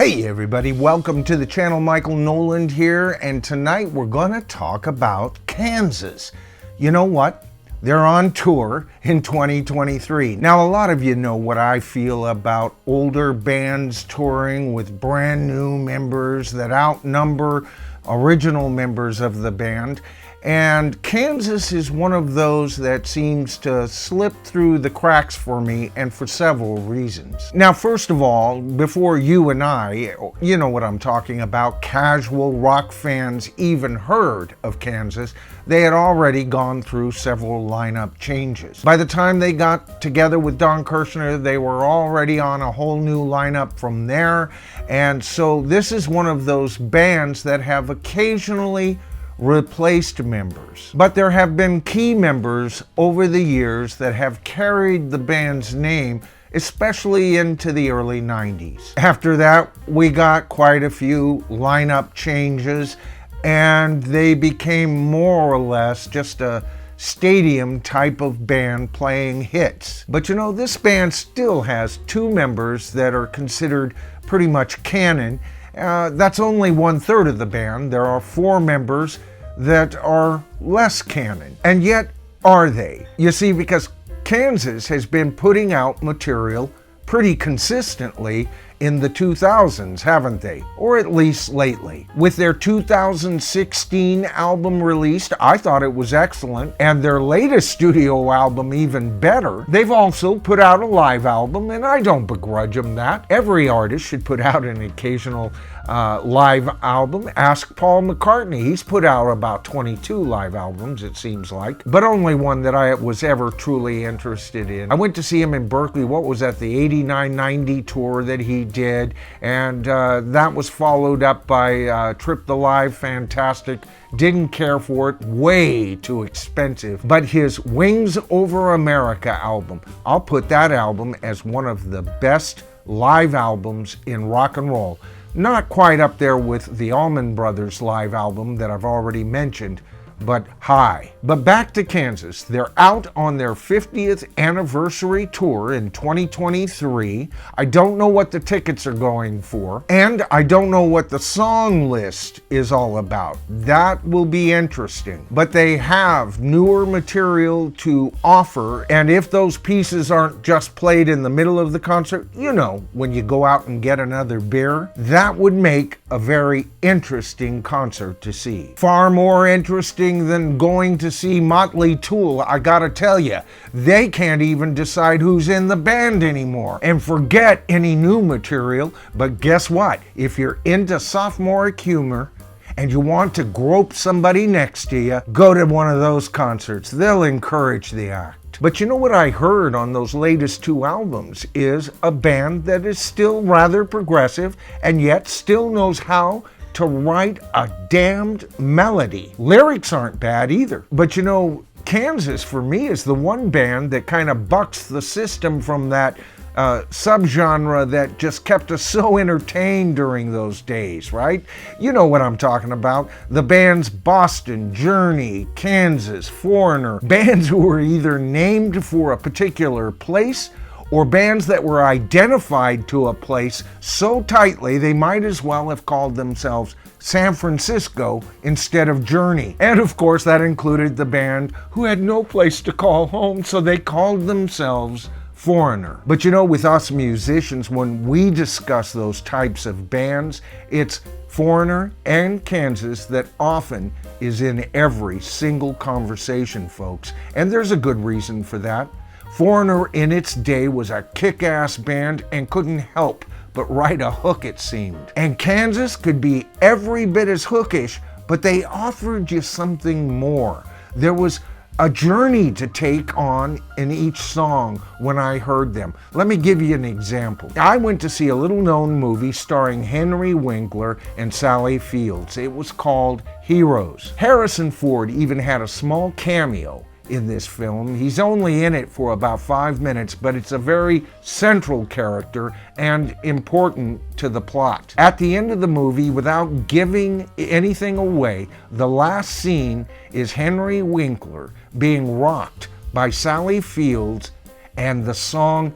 Hey everybody, welcome to the channel. Michael Noland here, and tonight we're going to talk about Kansas. You know what? They're on tour in 2023. Now, a lot of you know what I feel about older bands touring with brand new members that outnumber original members of the band. And Kansas is one of those that seems to slip through the cracks for me, and for several reasons. Now, first of all, before you and I, you know what I'm talking about, casual rock fans even heard of Kansas, they had already gone through several lineup changes. By the time they got together with Don Kirshner, they were already on a whole new lineup from there. And so this is one of those bands that have occasionally replaced members. But there have been key members over the years that have carried the band's name, especially into the early 90s. After that, we got quite a few lineup changes, and they became more or less just a stadium type of band playing hits. But you know, this band still has two members that are considered pretty much canon. That's only 1/3 of the band. There are four members that are less canon. And yet, are they? You see, because Kansas has been putting out material pretty consistently in the 2000s, haven't they? Or at least lately. With their 2016 album released, I thought it was excellent, and their latest studio album even better. They've also put out a live album, and I don't begrudge them that. Every artist should put out an occasional live album. Ask Paul McCartney. He's put out about 22 live albums, it seems like, but only one that I was ever truly interested in. I went to see him in Berkeley, what was that, the 89-90 tour that he did, and that was followed up by Trip the Live, fantastic. Didn't care for it, way too expensive. But his Wings Over America album, I'll put that album as one of the best live albums in rock and roll. Not quite up there with the Allman Brothers live album that I've already mentioned, but high. But back to Kansas. They're out on their 50th anniversary tour in 2023. I don't know what the tickets are going for, and I don't know what the song list is all about. That will be interesting. But they have newer material to offer, and if those pieces aren't just played in the middle of the concert, you know, when you go out and get another beer, that would make a very interesting concert to see. Far more interesting than going to see Motley Tool. I gotta tell you, they can't even decide who's in the band anymore. And forget any new material, but guess what? If you're into sophomoric humor and you want to grope somebody next to you, go to one of those concerts. They'll encourage the act. But you know what I heard on those latest two albums is a band that is still rather progressive and yet still knows how to write a damned melody. Lyrics aren't bad either. But you know, Kansas for me is the one band that kind of bucks the system from that subgenre that just kept us so entertained during those days, right? You know what I'm talking about. The bands Boston, Journey, Kansas, Foreigner, bands who were either named for a particular place or bands that were identified to a place so tightly they might as well have called themselves San Francisco instead of Journey. And of course that included the band who had no place to call home, so they called themselves Foreigner. But you know, with us musicians, when we discuss those types of bands, it's Foreigner and Kansas that often is in every single conversation, folks. And there's a good reason for that. Foreigner in its day was a kick-ass band and couldn't help but write a hook, it seemed. And Kansas could be every bit as hookish, but they offered you something more. There was a journey to take on in each song when I heard them. Let me give you an example. I went to see a little-known movie starring Henry Winkler and Sally Fields. It was called Heroes. Harrison Ford even had a small cameo in this film. He's only in it for about 5 minutes, but it's a very central character and important to the plot. At the end of the movie, without giving anything away, the last scene is Henry Winkler being rocked by Sally Fields, and the song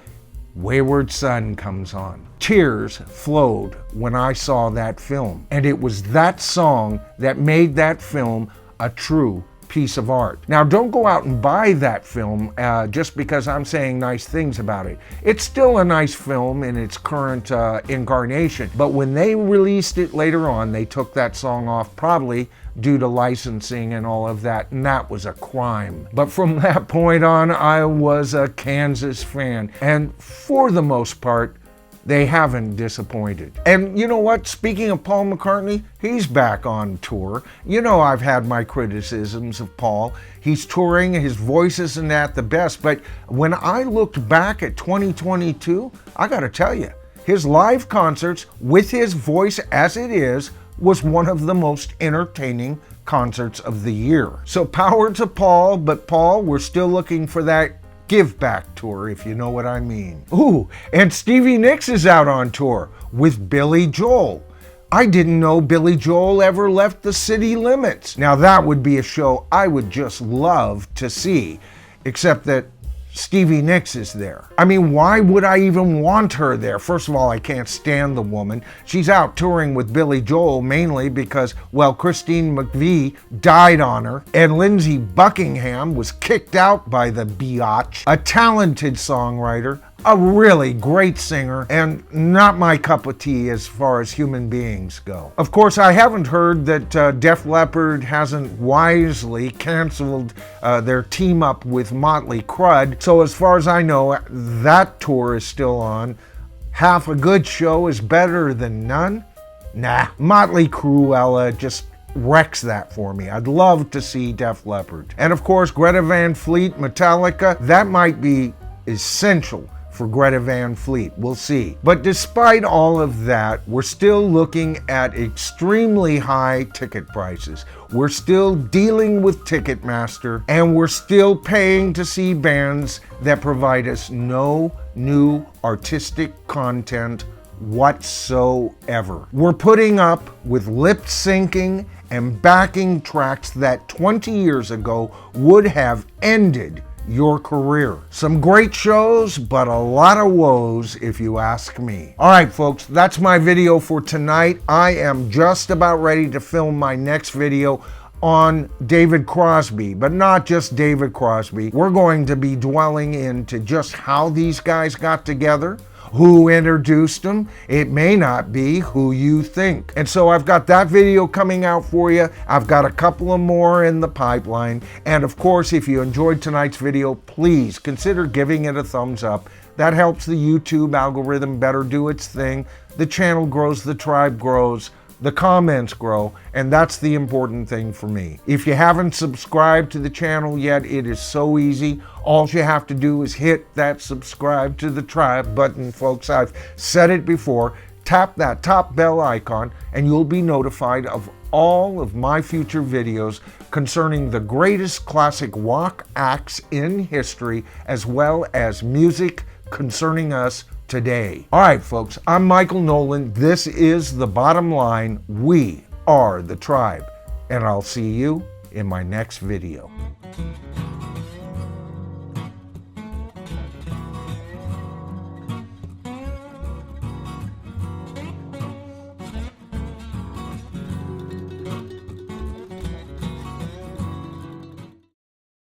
Wayward Son comes on. Tears flowed when I saw that film, and it was that song that made that film a true piece of art. Now, don't go out and buy that film just because I'm saying nice things about it. It's still a nice film in its current incarnation, but when they released it later on, they took that song off, probably due to licensing and all of that, and that was a crime. But from that point on, I was a Kansas fan, and for the most part, they haven't disappointed. And you know what? Speaking of Paul McCartney, he's back on tour. You know, I've had my criticisms of Paul. He's touring, his voice isn't at the best, but when I looked back at 2022, I gotta tell you, his live concerts with his voice as it is was one of the most entertaining concerts of the year. So power to Paul, but Paul, we're still looking for that Give Back tour, if you know what I mean. Ooh, and Stevie Nicks is out on tour with Billy Joel. I didn't know Billy Joel ever left the city limits. Now that would be a show I would just love to see, except that Stevie Nicks is there. I mean, why would I even want her there? First of all, I can't stand the woman. She's out touring with Billy Joel mainly because, well, Christine McVie died on her, and Lindsey Buckingham was kicked out by the biatch. A talented songwriter, a really great singer, and not my cup of tea as far as human beings go. Of course, I haven't heard that Def Leppard hasn't wisely canceled their team up with Motley Crue. So as far as I know, that tour is still on. Half a good show is better than none. Nah, Motley Crue just wrecks that for me. I'd love to see Def Leppard. And of course, Greta Van Fleet, Metallica, that might be essential for Greta Van Fleet. We'll see. But despite all of that, we're still looking at extremely high ticket prices. We're still dealing with Ticketmaster, and we're still paying to see bands that provide us no new artistic content whatsoever. We're putting up with lip syncing and backing tracks that 20 years ago would have ended your career. Some great shows, but a lot of woes if you ask me. All right, folks, that's my video for tonight. I am just about ready to film my next video on David Crosby, but not just David Crosby. We're going to be dwelling into just how these guys got together, who introduced them. It may not be who you think. And so I've got that video coming out for you. I've got a couple of more in the pipeline. And of course, if you enjoyed tonight's video, please consider giving it a thumbs up. That helps the YouTube algorithm better do its thing. The channel grows, the tribe grows, the comments grow, and that's the important thing for me. If you haven't subscribed to the channel yet, it is so easy. All you have to do is hit that subscribe to the tribe button, folks. I've said it before. Tap that top bell icon and you'll be notified of all of my future videos concerning the greatest classic rock acts in history, as well as music concerning us today. All right, folks, I'm Michael Nolan. This is The Bottom Line. We are the tribe, and I'll see you in my next video.